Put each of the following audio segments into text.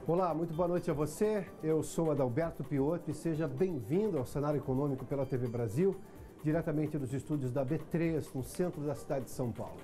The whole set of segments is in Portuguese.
Olá, muito boa noite a você. Eu sou Adalberto Piotto e seja bem-vindo ao Cenário Econômico pela TV Brasil, diretamente dos estúdios da B3, no centro da cidade de São Paulo.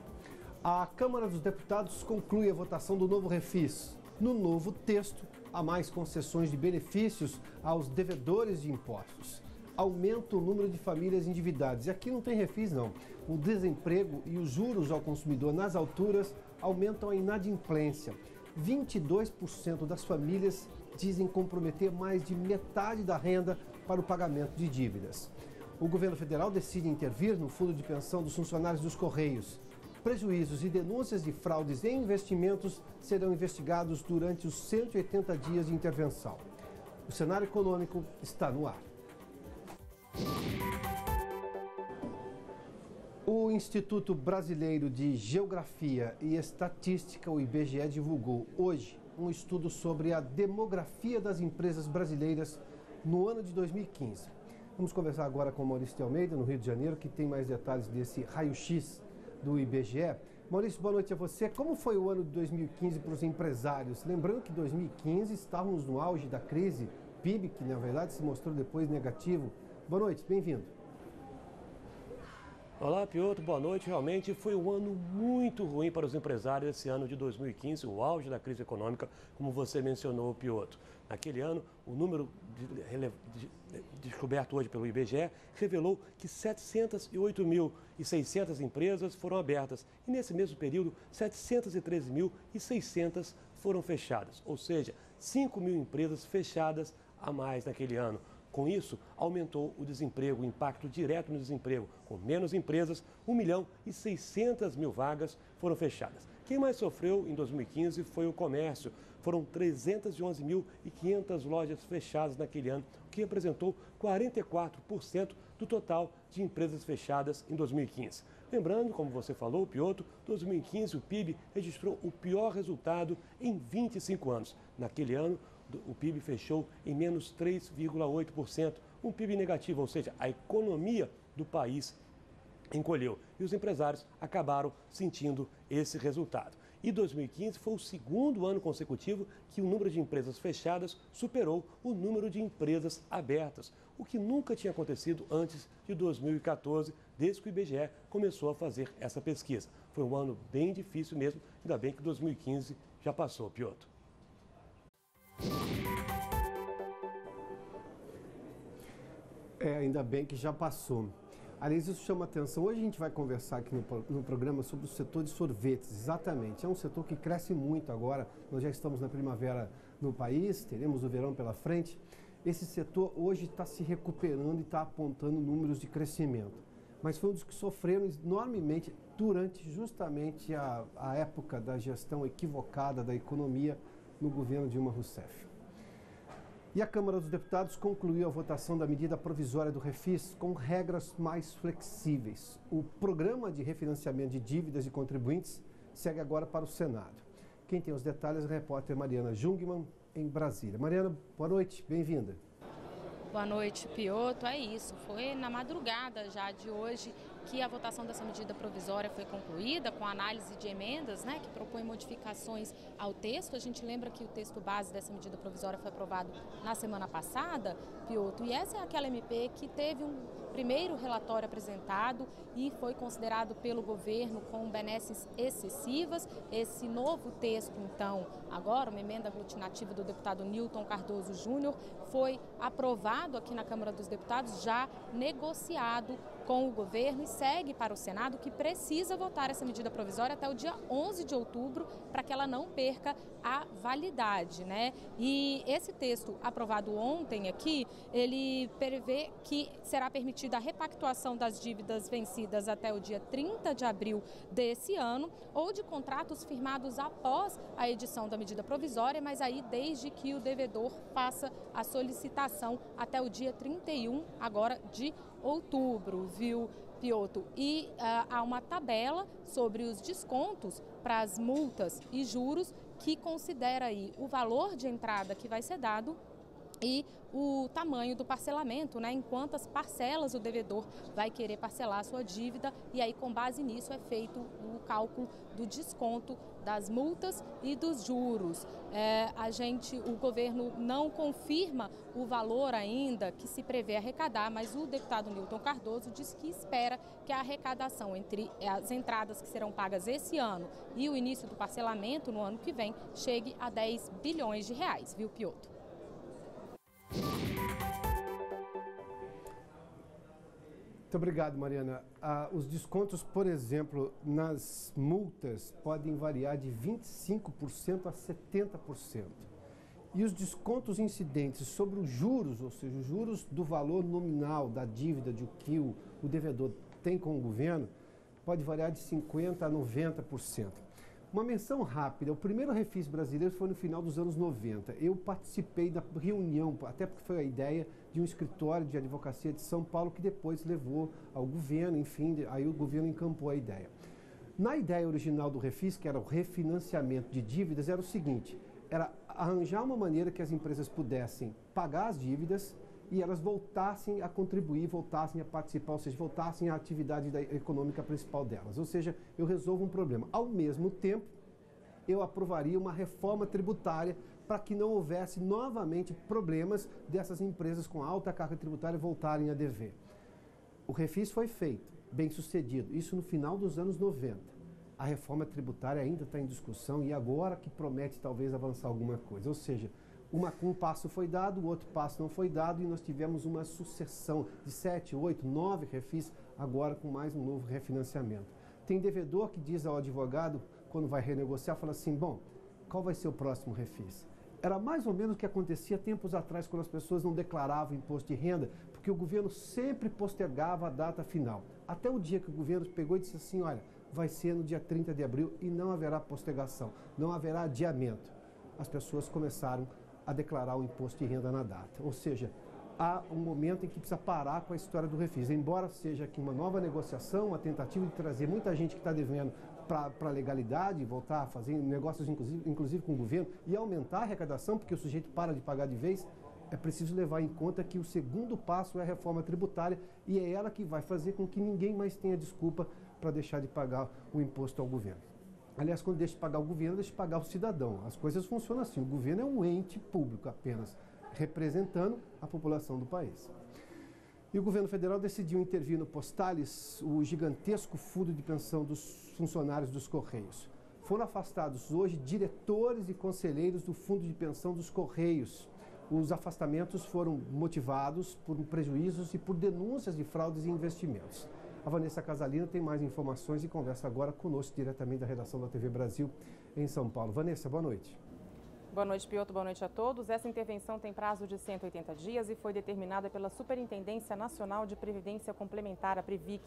A Câmara dos Deputados conclui a votação do novo refis. No novo texto, há mais concessões de benefícios aos devedores de impostos. Aumenta o número de famílias endividadas. E aqui não tem refis, não. O desemprego e os juros ao consumidor nas alturas aumentam a inadimplência. 22% das famílias dizem comprometer mais de metade da renda para o pagamento de dívidas. O governo federal decide intervir no fundo de pensão dos funcionários dos Correios. Prejuízos e denúncias de fraudes em investimentos serão investigados durante os 180 dias de intervenção. O cenário econômico está no ar. O Instituto Brasileiro de Geografia e Estatística, o IBGE, divulgou hoje um estudo sobre a demografia das empresas brasileiras no ano de 2015. Vamos conversar agora com Maurício de Almeida, no Rio de Janeiro, que tem mais detalhes desse raio-x do IBGE. Maurício, boa noite a você. Como foi o ano de 2015 para os empresários? Lembrando que em 2015 estávamos no auge da crise PIB, que na verdade se mostrou depois negativo. Boa noite, bem-vindo. Olá, Piotto, boa noite. Realmente foi um ano muito ruim para os empresários esse ano de 2015, o auge da crise econômica, como você mencionou, Piotto. Naquele ano, o número descoberto hoje pelo IBGE revelou que 708.600 empresas foram abertas e, nesse mesmo período, 713.600 foram fechadas, ou seja, 5.000 empresas fechadas a mais naquele ano. Com isso, aumentou o desemprego, o impacto direto no desemprego. Com menos empresas, 1.600.000 vagas foram fechadas. Quem mais sofreu em 2015 foi o comércio. Foram 311.500 lojas fechadas naquele ano, o que representou 44% do total de empresas fechadas em 2015. Lembrando, como você falou, Piotto, 2015 o PIB registrou o pior resultado em 25 anos. Naquele ano, o PIB fechou em menos 3,8%, um PIB negativo, ou seja, a economia do país encolheu e os empresários acabaram sentindo esse resultado. E 2015 foi o segundo ano consecutivo que o número de empresas fechadas superou o número de empresas abertas, o que nunca tinha acontecido antes de 2014, desde que o IBGE começou a fazer essa pesquisa. Foi um ano bem difícil mesmo, ainda bem que 2015 já passou, Piotto. Ainda bem que já passou. Aliás, isso chama atenção. Hoje a gente vai conversar aqui no programa sobre o setor de sorvetes, exatamente. É um setor que cresce muito agora. Nós já estamos na primavera no país, teremos o verão pela frente. Esse setor hoje está se recuperando e está apontando números de crescimento. Mas foi um dos que sofreram enormemente durante justamente a época da gestão equivocada da economia no governo Dilma Rousseff. E a Câmara dos Deputados concluiu a votação da medida provisória do refis com regras mais flexíveis. O programa de refinanciamento de dívidas de contribuintes segue agora para o Senado. Quem tem os detalhes é a repórter Mariana Jungmann, em Brasília. Mariana, boa noite, bem-vinda. Boa noite, Piotto. É isso, foi na madrugada já de hoje que a votação dessa medida provisória foi concluída, com a análise de emendas, que propõe modificações ao texto. A gente lembra que o texto base dessa medida provisória foi aprovado na semana passada, Piotto, e essa é aquela MP que teve um primeiro relatório apresentado e foi considerado pelo governo com benesses excessivas. Esse novo texto, então, agora, uma emenda aglutinativa do deputado Newton Cardoso Júnior, foi aprovado aqui na Câmara dos Deputados, já negociado com o governo e segue para o Senado, que precisa votar essa medida provisória até o dia 11 de outubro para que ela não perca a validade, E esse texto aprovado ontem aqui, ele prevê que será permitida a repactuação das dívidas vencidas até o dia 30 de abril desse ano ou de contratos firmados após a edição da medida provisória, mas aí desde que o devedor faça a solicitação até o dia 31 agora de outubro, viu, Piotto? E há uma tabela sobre os descontos para as multas e juros que considera aí o valor de entrada que vai ser dado e o tamanho do parcelamento, né, em quantas parcelas o devedor vai querer parcelar a sua dívida, e aí com base nisso é feito o cálculo do desconto das multas e dos juros. O governo não confirma o valor ainda que se prevê arrecadar, mas o deputado Newton Cardoso diz que espera que a arrecadação entre as entradas que serão pagas esse ano e o início do parcelamento no ano que vem chegue a 10 bilhões de reais, viu, Piotr? Muito obrigado, Mariana. Os descontos, por exemplo, nas multas podem variar de 25% a 70%. E os descontos incidentes sobre os juros, ou seja, os juros do valor nominal da dívida de que o devedor tem com o governo, pode variar de 50% a 90%. Uma menção rápida, o primeiro refis brasileiro foi no final dos anos 90. Eu participei da reunião, até porque foi a ideia de um escritório de advocacia de São Paulo que depois levou ao governo, enfim, aí o governo encampou a ideia. Na ideia original do refis, que era o refinanciamento de dívidas, era o seguinte, era arranjar uma maneira que as empresas pudessem pagar as dívidas e elas voltassem a contribuir, voltassem a participar, ou seja, voltassem à atividade econômica principal delas. Ou seja, eu resolvo um problema. Ao mesmo tempo, eu aprovaria uma reforma tributária para que não houvesse novamente problemas dessas empresas com alta carga tributária voltarem a dever. O refis foi feito, bem sucedido, isso no final dos anos 90. A reforma tributária ainda está em discussão e agora que promete talvez avançar alguma coisa. Ou seja, um passo foi dado, o outro passo não foi dado e nós tivemos uma sucessão de 7, 8, 9 refis, agora com mais um novo refinanciamento. Tem devedor que diz ao advogado, quando vai renegociar, fala assim, bom, qual vai ser o próximo refis? Era mais ou menos o que acontecia tempos atrás, quando as pessoas não declaravam imposto de renda, porque o governo sempre postergava a data final. Até o dia que o governo pegou e disse assim, olha, vai ser no dia 30 de abril e não haverá postergação, não haverá adiamento. As pessoas começaram a declarar o imposto de renda na data. Ou seja, há um momento em que precisa parar com a história do refis. Embora seja aqui uma nova negociação, uma tentativa de trazer muita gente que está devendo para a legalidade, voltar a fazer negócios inclusive com o governo e aumentar a arrecadação, porque o sujeito para de pagar de vez, é preciso levar em conta que o segundo passo é a reforma tributária e é ela que vai fazer com que ninguém mais tenha desculpa para deixar de pagar o imposto ao governo. Aliás, quando deixa de pagar o governo, deixa de pagar o cidadão. As coisas funcionam assim. O governo é um ente público apenas, representando a população do país. E o governo federal decidiu intervir no Postales, o gigantesco fundo de pensão dos funcionários dos Correios. Foram afastados hoje diretores e conselheiros do fundo de pensão dos Correios. Os afastamentos foram motivados por prejuízos e por denúncias de fraudes e investimentos. A Vanessa Casalino tem mais informações e conversa agora conosco diretamente da redação da TV Brasil em São Paulo. Vanessa, boa noite. Boa noite, Piotr. Boa noite a todos. Essa intervenção tem prazo de 180 dias e foi determinada pela Superintendência Nacional de Previdência Complementar, a Previc.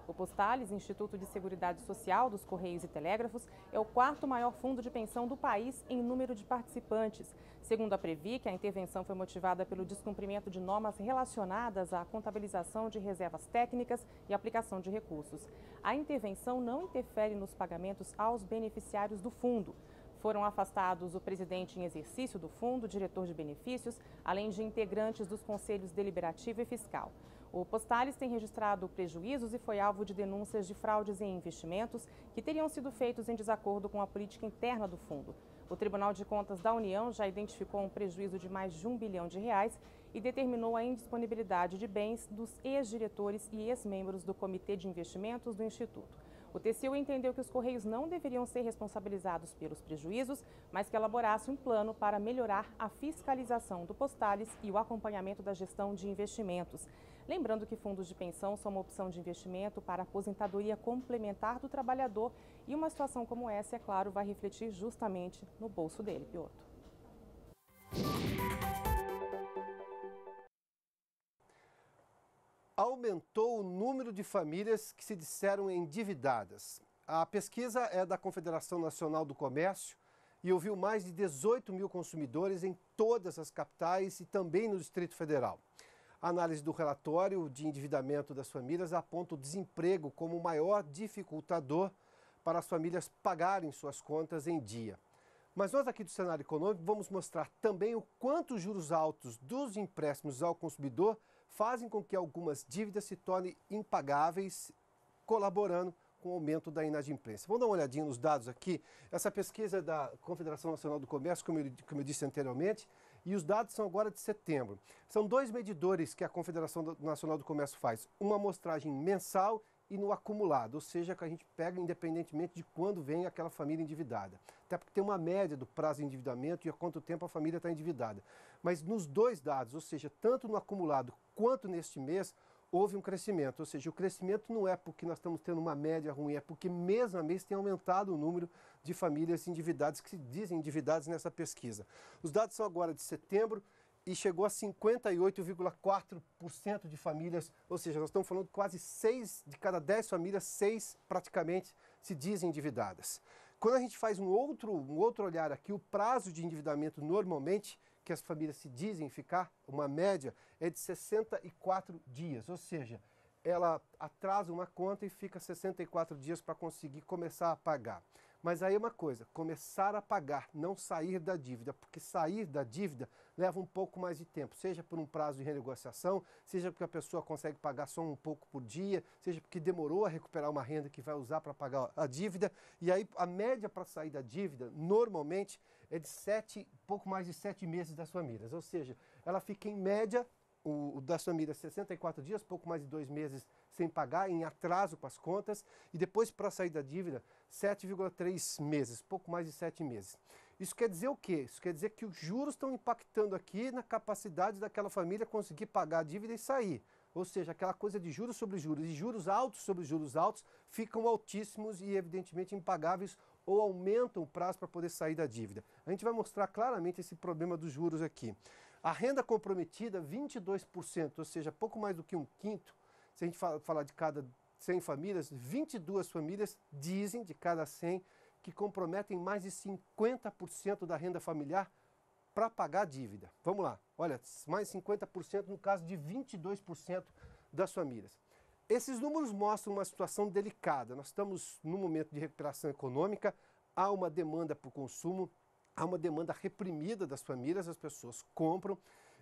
O Postales, Instituto de Seguridade Social dos Correios e Telégrafos, é o quarto maior fundo de pensão do país em número de participantes. Segundo a Previc, a intervenção foi motivada pelo descumprimento de normas relacionadas à contabilização de reservas técnicas e aplicação de recursos. A intervenção não interfere nos pagamentos aos beneficiários do fundo. Foram afastados o presidente em exercício do fundo, o diretor de benefícios, além de integrantes dos conselhos deliberativo e fiscal. O Postales tem registrado prejuízos e foi alvo de denúncias de fraudes em investimentos que teriam sido feitos em desacordo com a política interna do fundo. O Tribunal de Contas da União já identificou um prejuízo de mais de R$1 bilhão e determinou a indisponibilidade de bens dos ex-diretores e ex-membros do Comitê de Investimentos do Instituto. O TCU entendeu que os Correios não deveriam ser responsabilizados pelos prejuízos, mas que elaborasse um plano para melhorar a fiscalização do Postales e o acompanhamento da gestão de investimentos. Lembrando que fundos de pensão são uma opção de investimento para a aposentadoria complementar do trabalhador e uma situação como essa, é claro, vai refletir justamente no bolso dele, Piotr. Aumentou o número de famílias que se disseram endividadas. A pesquisa é da Confederação Nacional do Comércio e ouviu mais de 18 mil consumidores em todas as capitais e também no Distrito Federal. A análise do relatório de endividamento das famílias aponta o desemprego como o maior dificultador para as famílias pagarem suas contas em dia. Mas nós aqui do cenário econômico vamos mostrar também o quanto os juros altos dos empréstimos ao consumidor fazem com que algumas dívidas se tornem impagáveis, colaborando com o aumento da inadimplência. Vamos dar uma olhadinha nos dados aqui. Essa pesquisa da Confederação Nacional do Comércio, como eu disse anteriormente, e os dados são agora de setembro. São dois medidores que a Confederação Nacional do Comércio faz, uma amostragem mensal e no acumulado, ou seja, que a gente pega independentemente de quando vem aquela família endividada. Até porque tem uma média do prazo de endividamento e há quanto tempo a família está endividada. Mas nos dois dados, ou seja, tanto no acumulado quanto neste mês, houve um crescimento. Ou seja, o crescimento não é porque nós estamos tendo uma média ruim, é porque mês a mês tem aumentado o número de famílias endividadas, que se dizem endividadas nessa pesquisa. Os dados são agora de setembro, e chegou a 58,4% de famílias, ou seja, nós estamos falando de quase 6 de cada 10 famílias, 6 praticamente se dizem endividadas. Quando a gente faz um outro olhar aqui, o prazo de endividamento normalmente que as famílias se dizem ficar, uma média, é de 64 dias, ou seja, ela atrasa uma conta e fica 64 dias para conseguir começar a pagar. Mas aí é uma coisa, começar a pagar, não sair da dívida, porque sair da dívida leva um pouco mais de tempo, seja por um prazo de renegociação, seja porque a pessoa consegue pagar só um pouco por dia, seja porque demorou a recuperar uma renda que vai usar para pagar a dívida. E aí a média para sair da dívida, normalmente, é de pouco mais de 7 meses das famílias, ou seja, ela fica em média, o das famílias 64 dias, pouco mais de 2 meses sem pagar, em atraso com as contas, e depois para sair da dívida, 7,3 meses, pouco mais de 7 meses. Isso quer dizer o quê? Isso quer dizer que os juros estão impactando aqui na capacidade daquela família conseguir pagar a dívida e sair. Ou seja, aquela coisa de juros sobre juros e juros altos sobre juros altos ficam altíssimos e evidentemente impagáveis ou aumentam o prazo para poder sair da dívida. A gente vai mostrar claramente esse problema dos juros aqui. A renda comprometida, 22%, ou seja, pouco mais do que um quinto. Se a gente falar de cada 100 famílias, 22 famílias dizem, de cada 100, que comprometem mais de 50% da renda familiar para pagar a dívida. Vamos lá, olha, mais 50% no caso de 22% das famílias. Esses números mostram uma situação delicada. Nós estamos num momento de recuperação econômica, há uma demanda por consumo, há uma demanda reprimida das famílias, as pessoas compram,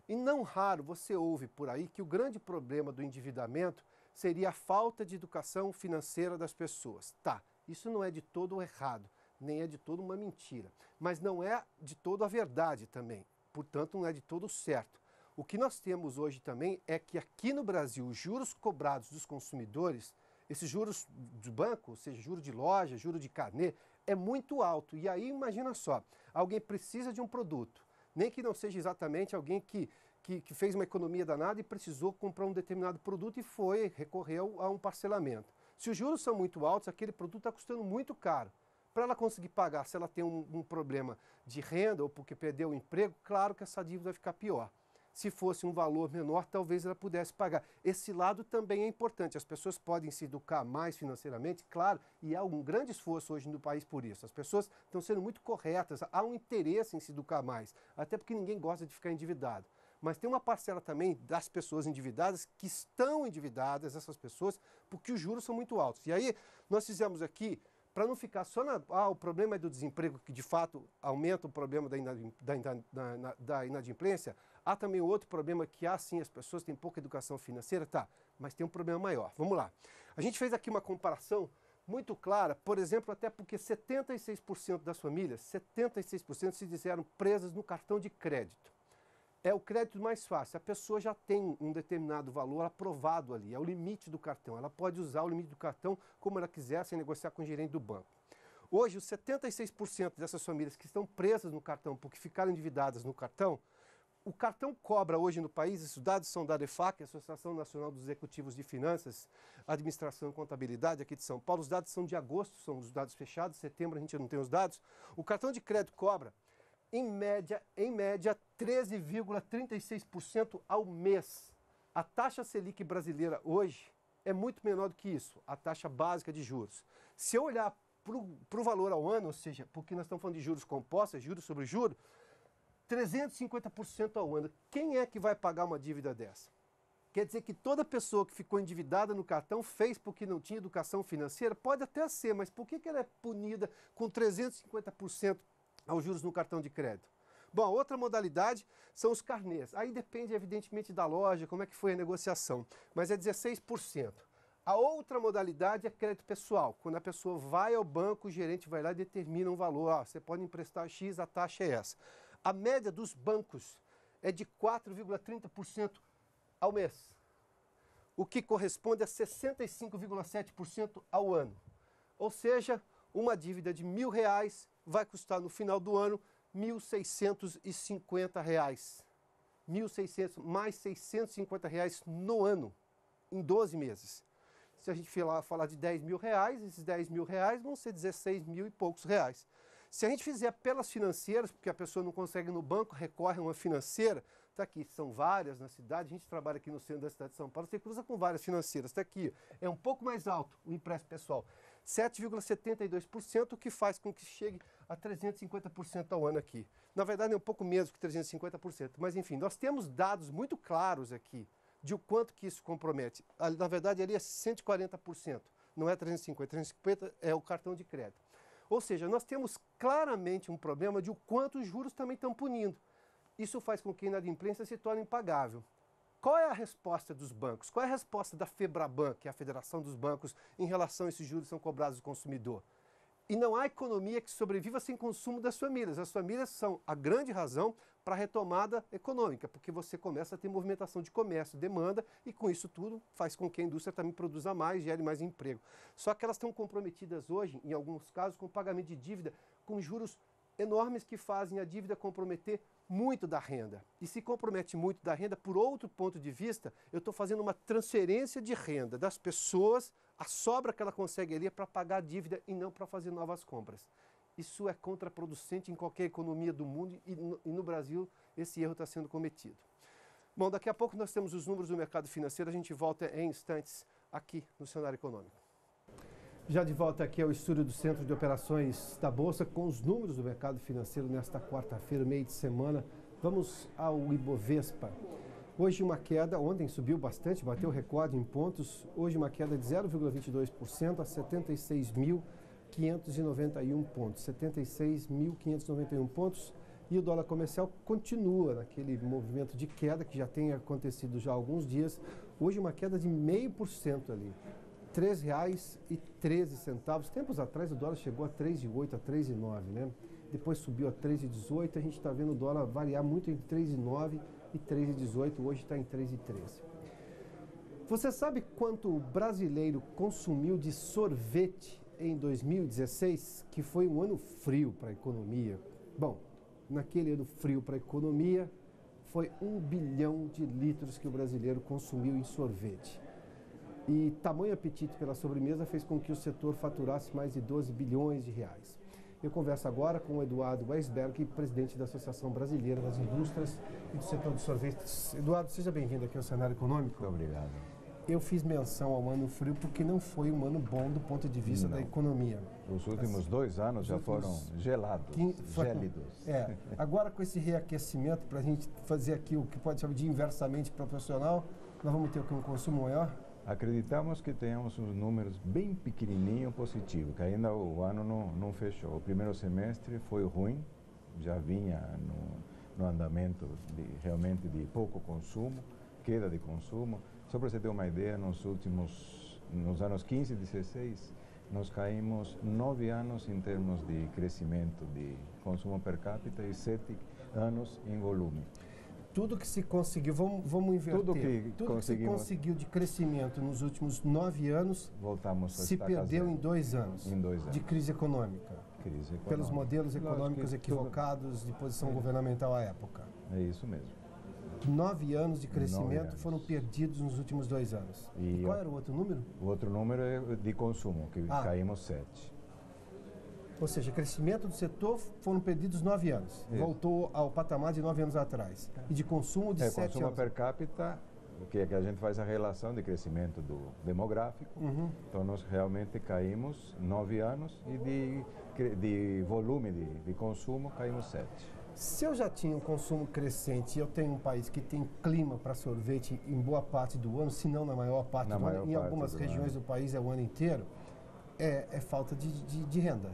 e não raro você ouve por aí que o grande problema do endividamento seria a falta de educação financeira das pessoas. Tá, isso não é de todo errado, nem é de todo uma mentira, mas não é de todo a verdade também, portanto não é de todo certo. O que nós temos hoje também é que aqui no Brasil os juros cobrados dos consumidores, esses juros de banco, ou seja, juro de loja, juro de carnê, é muito alto. E aí imagina só, alguém precisa de um produto, nem que não seja exatamente alguém que fez uma economia danada e precisou comprar um determinado produto e recorreu a um parcelamento. Se os juros são muito altos, aquele produto está custando muito caro. Para ela conseguir pagar, se ela tem um problema de renda ou porque perdeu o emprego, claro que essa dívida vai ficar pior. Se fosse um valor menor, talvez ela pudesse pagar. Esse lado também é importante. As pessoas podem se educar mais financeiramente, claro, e há um grande esforço hoje no país por isso. As pessoas estão sendo muito corretas, há um interesse em se educar mais, até porque ninguém gosta de ficar endividado. Mas tem uma parcela também das pessoas endividadas que estão endividadas, essas pessoas, porque os juros são muito altos. E aí nós fizemos aqui, para não ficar só o problema é do desemprego, que de fato aumenta o problema da inadimplência, há também outro problema que sim, as pessoas têm pouca educação financeira, tá, mas tem um problema maior. Vamos lá. A gente fez aqui uma comparação muito clara, por exemplo, até porque 76% das famílias, 76% se disseram presas no cartão de crédito. É o crédito mais fácil, a pessoa já tem um determinado valor aprovado ali, é o limite do cartão, ela pode usar o limite do cartão como ela quiser, sem negociar com o gerente do banco. Hoje, os 76% dessas famílias que estão presas no cartão porque ficaram endividadas no cartão, o cartão cobra hoje no país, esses dados são da ADEFAC, Associação Nacional dos Executivos de Finanças, Administração e Contabilidade aqui de São Paulo, os dados são de agosto, são os dados fechados, setembro a gente não tem os dados, o cartão de crédito cobra em média 13,36% ao mês. A taxa Selic brasileira hoje é muito menor do que isso, a taxa básica de juros. Se eu olhar para o valor ao ano, ou seja, porque nós estamos falando de juros compostos, juros sobre juros, 350% ao ano. Quem é que vai pagar uma dívida dessa? Quer dizer que toda pessoa que ficou endividada no cartão fez porque não tinha educação financeira? Pode até ser, mas por que ela é punida com 350% aos juros no cartão de crédito? Bom, a outra modalidade são os carnês. Aí depende, evidentemente, da loja, como é que foi a negociação, mas é 16%. A outra modalidade é crédito pessoal. Quando a pessoa vai ao banco, o gerente vai lá e determina um valor. Você pode emprestar X, a taxa é essa. A média dos bancos é de 4,30% ao mês, o que corresponde a 65,7% ao ano. Ou seja, uma dívida de R$1.000 vai custar no final do ano R$1.650. R$1.600 mais R$650 no ano, em 12 meses. Se a gente falar de R$10.000, esses R$10.000 vão ser 16 mil e poucos reais. Se a gente fizer pelas financeiras, porque a pessoa não consegue ir no banco, recorre a uma financeira, está aqui, são várias na cidade, a gente trabalha aqui no centro da cidade de São Paulo, você cruza com várias financeiras, está aqui, é um pouco mais alto o empréstimo pessoal, 7,72%, o que faz com que chegue a 350% ao ano aqui. Na verdade é um pouco menos que 350%, mas enfim, nós temos dados muito claros aqui de o quanto que isso compromete. Na verdade ali é 140%, não é 350%, 350% é o cartão de crédito. Ou seja, nós temos claramente um problema de o quanto os juros também estão punindo. Isso faz com que a inadimplência se torne impagável. Qual é a resposta dos bancos? Qual é a resposta da FEBRABAN, que é a Federação dos Bancos, em relação a esses juros que são cobrados do consumidor? E não há economia que sobreviva sem consumo das famílias. As famílias são a grande razão para a retomada econômica, porque você começa a ter movimentação de comércio, demanda, e com isso tudo faz com que a indústria também produza mais, gere mais emprego. Só que elas estão comprometidas hoje, em alguns casos, com o pagamento de dívida com juros enormes que fazem a dívida comprometer muito da renda. E se compromete muito da renda, por outro ponto de vista, eu estou fazendo uma transferência de renda das pessoas, a sobra que ela consegue ali é para pagar a dívida e não para fazer novas compras. Isso é contraproducente em qualquer economia do mundo e no Brasil esse erro está sendo cometido. Bom, daqui a pouco nós temos os números do mercado financeiro, a gente volta em instantes aqui no Cenário Econômico. Já de volta aqui ao estúdio do Centro de Operações da Bolsa com os números do mercado financeiro nesta quarta-feira, meio de semana. Vamos ao Ibovespa. Hoje uma queda, ontem subiu bastante, bateu recorde em pontos. Hoje uma queda de 0,22% a 76.591 pontos. 76.591 pontos. E o dólar comercial continua naquele movimento de queda que já tem acontecido já há alguns dias. Hoje uma queda de 0,5% ali. R$ 3,13. Tempos atrás o dólar chegou a 3,08, a 3,9, né? Depois subiu a 3,18. A gente está vendo o dólar variar muito entre 3,9 e 3,18. Hoje está em 3,13. Você sabe quanto o brasileiro consumiu de sorvete em 2016? Que foi um ano frio para a economia. Bom, naquele ano frio para a economia, foi 1 bilhão de litros que o brasileiro consumiu em sorvete. E tamanho apetite pela sobremesa fez com que o setor faturasse mais de 12 bilhões de reais. Eu converso agora com o Eduardo Weisberg, presidente da Associação Brasileira das Indústrias e do Setor de Sorvetes. Eduardo, seja bem-vindo aqui ao Cenário Econômico. Muito obrigado. Eu fiz menção ao ano frio porque não foi um ano bom do ponto de vista da economia. Os últimos 2 anos já foram gelados, gélidos. Agora com esse reaquecimento, para a gente fazer aqui o que pode chamar de inversamente proporcional, nós vamos ter um consumo maior? Acreditamos que tenhamos uns números bem pequenininhos positivos, que ainda o ano não fechou. O primeiro semestre foi ruim, já vinha no andamento realmente de pouco consumo, queda de consumo. Só para você ter uma ideia, nos anos 15 e 16, nós caímos 9 anos em termos de crescimento de consumo per capita e 7 anos em volume. Tudo que se conseguiu, vamos inverter, tudo que se conseguiu de crescimento nos últimos 9 anos, se perdeu em 2 anos, de crise econômica, pelos modelos econômicos equivocados de posição governamental à época. É isso mesmo. 9 anos de crescimento foram perdidos nos últimos 2 anos. E qual era o outro número? O outro número é de consumo, que caímos 7. Ou seja, crescimento do setor foram perdidos 9 anos. Isso. Voltou ao patamar de 9 anos atrás. E de consumo de 7 anos. Consumo per capita, que a gente faz a relação de crescimento demográfico. Então, nós realmente caímos 9 anos e de volume de consumo caímos 7. Se eu já tinha um consumo crescente e eu tenho um país que tem clima para sorvete em boa parte do ano, se não na maior parte do ano, em algumas regiões do país é o ano inteiro, é falta de renda.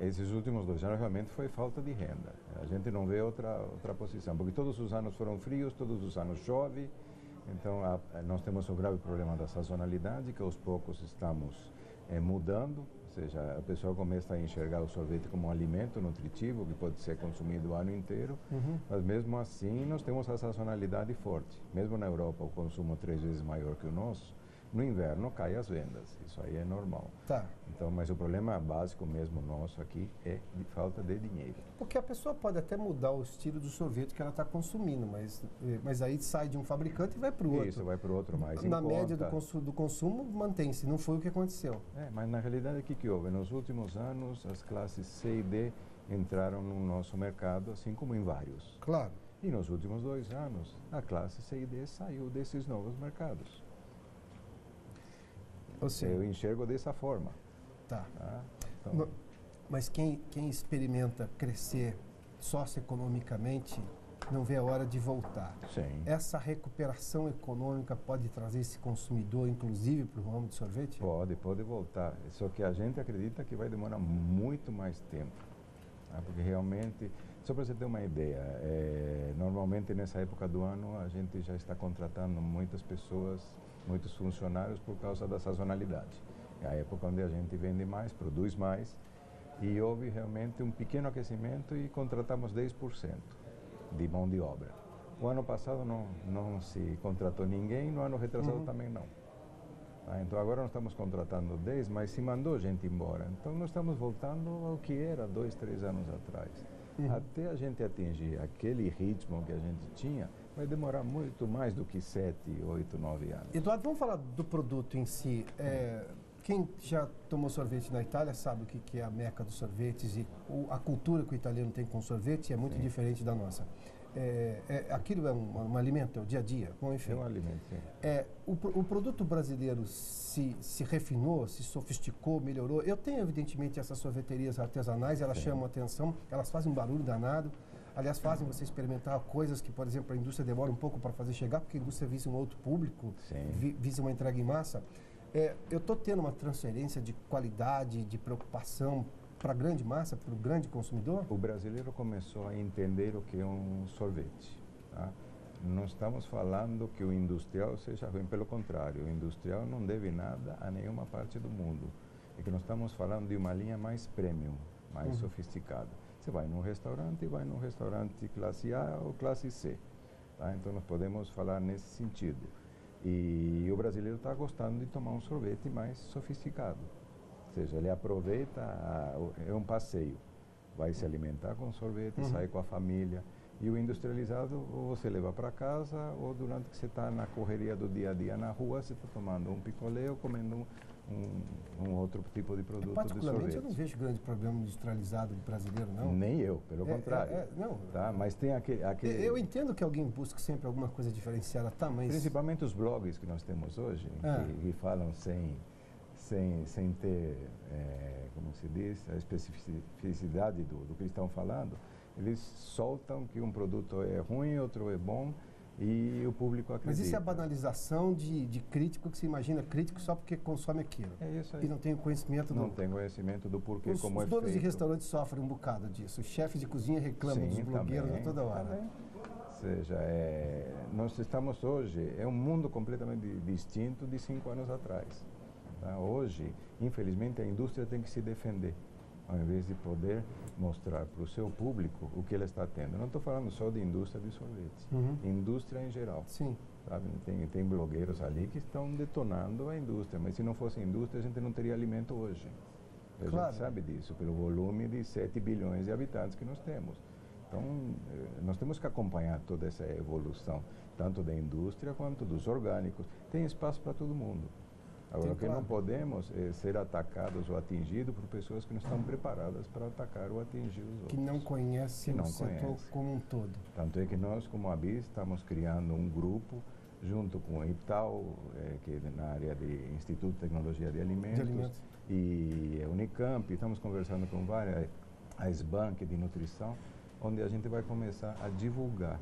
Esses últimos 2 anos realmente foi falta de renda. A gente não vê outra posição, porque todos os anos foram frios, todos os anos chove. Então, nós temos o grave problema da sazonalidade, que aos poucos estamos mudando. Ou seja, a pessoa começa a enxergar o sorvete como um alimento nutritivo que pode ser consumido o ano inteiro, mas mesmo assim nós temos a sazonalidade forte. Mesmo na Europa, o consumo 3 vezes maior que o nosso. No inverno cai as vendas, isso aí é normal. Tá. Então, mas o problema básico mesmo nosso aqui é de falta de dinheiro. Porque a pessoa pode até mudar o estilo do sorvete que ela está consumindo, mas aí sai de um fabricante e vai para o outro. Isso, vai para o outro mais na média do consumo mantém-se, não foi o que aconteceu. Mas na realidade o que houve? Nos últimos anos, as classes C e D entraram no nosso mercado, assim como em vários. Claro. E nos últimos 2 anos, a classe C e D saiu desses novos mercados. Eu enxergo dessa forma. Tá. Então, mas quem experimenta crescer socioeconomicamente não vê a hora de voltar. Sim. Essa recuperação econômica pode trazer esse consumidor, inclusive, para o ramo de sorvete? Pode voltar. Só que a gente acredita que vai demorar muito mais tempo. Porque realmente, só para você ter uma ideia, normalmente nessa época do ano a gente já está contratando muitas pessoas, muitos funcionários por causa da sazonalidade. É a época onde a gente vende mais, produz mais, e houve realmente um pequeno aquecimento e contratamos 10% de mão de obra. O ano passado não se contratou ninguém, no ano retrasado também não. Então agora nós estamos contratando 10, mas se mandou gente embora. Então nós estamos voltando ao que era 2, 3 anos atrás. Até a gente atingir aquele ritmo que a gente tinha, vai demorar muito mais do que 7, 8, 9 anos. Eduardo, vamos falar do produto em si. Quem já tomou sorvete na Itália sabe o que é a meca dos sorvetes e a cultura que o italiano tem com sorvete é muito diferente da nossa. Aquilo é um alimento, é o dia a dia. Bom, enfim. É um alimento, sim. O produto brasileiro se refinou, se sofisticou, melhorou. Eu tenho, evidentemente, essas sorveterias artesanais, elas chamam a atenção, elas fazem um barulho danado. Aliás, fazem você experimentar coisas que, por exemplo, a indústria demora um pouco para fazer chegar, porque a indústria visa um outro público, visa uma entrega em massa. Eu estou tendo uma transferência de qualidade, de preocupação para a grande massa, para o grande consumidor? O brasileiro começou a entender o que é um sorvete. Tá? Não estamos falando que o industrial seja ruim, pelo contrário, o industrial não deve nada a nenhuma parte do mundo. É que nós estamos falando de uma linha mais premium, mais sofisticada. Você vai num restaurante classe A ou classe C. Tá? Então nós podemos falar nesse sentido. E o brasileiro está gostando de tomar um sorvete mais sofisticado. Ou seja, ele aproveita, é um passeio. Vai se alimentar com sorvete, sai com a família. E o industrializado, ou você leva para casa, ou durante que você está na correria do dia a dia na rua, você está tomando um picolé ou comendo um outro tipo de produto de sorvete. Particularmente, eu não vejo grande problema industrializado brasileiro, não. Nem eu, pelo contrário. Não. Tá? Mas tem aquele... Eu entendo que alguém busca sempre alguma coisa diferenciada, tá, mas... Principalmente os blogs que nós temos hoje, que falam sem ter, como se diz, a especificidade do que eles estão falando. Eles soltam que um produto é ruim, outro é bom, e o público acredita. Mas isso é a banalização de crítico, que se imagina crítico só porque consome aquilo. É isso aí. E não tem o conhecimento Não tem conhecimento do porquê, como é feito. Os donos de restaurantes sofrem um bocado disso. Os chefes de cozinha reclamam dos blogueiros a toda hora. Também. Ou seja, nós estamos hoje, é um mundo completamente distinto de 5 anos atrás. Tá? Hoje, infelizmente, a indústria tem que se defender, ao invés de poder mostrar para o seu público o que ela está tendo. Não estou falando só de indústria de sorvete, indústria em geral. Sim. Sabe? Tem blogueiros ali que estão detonando a indústria, mas se não fosse a indústria, a gente não teria alimento hoje. A gente sabe disso, pelo volume de 7 bilhões de habitantes que nós temos. Então, nós temos que acompanhar toda essa evolução, tanto da indústria quanto dos orgânicos. Tem espaço para todo mundo. Agora, o que não podemos é ser atacados ou atingidos por pessoas que não estão preparadas para atacar ou atingir os outros. Que não conhecem o setor como um todo. Tanto é que nós, como a BIS, estamos criando um grupo junto com o IPTAL, que é na área de Instituto de Tecnologia de Alimentos, e a Unicamp, estamos conversando com várias, a SBANC de nutrição, onde a gente vai começar a divulgar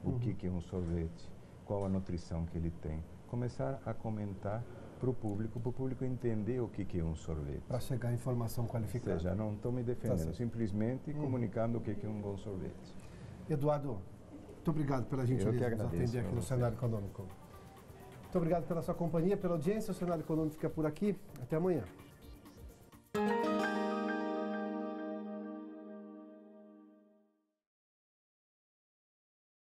o que é um sorvete, qual a nutrição que ele tem, começar a comentar para o público entender o que é um sorvete. Para chegar a informação qualificada. Ou seja, não estou me defendendo, simplesmente comunicando o que é um bom sorvete. Eduardo, muito obrigado pela gentileza de nos atender aqui no Cenário Econômico. Muito obrigado pela sua companhia, pela audiência. O Cenário Econômico fica por aqui. Até amanhã.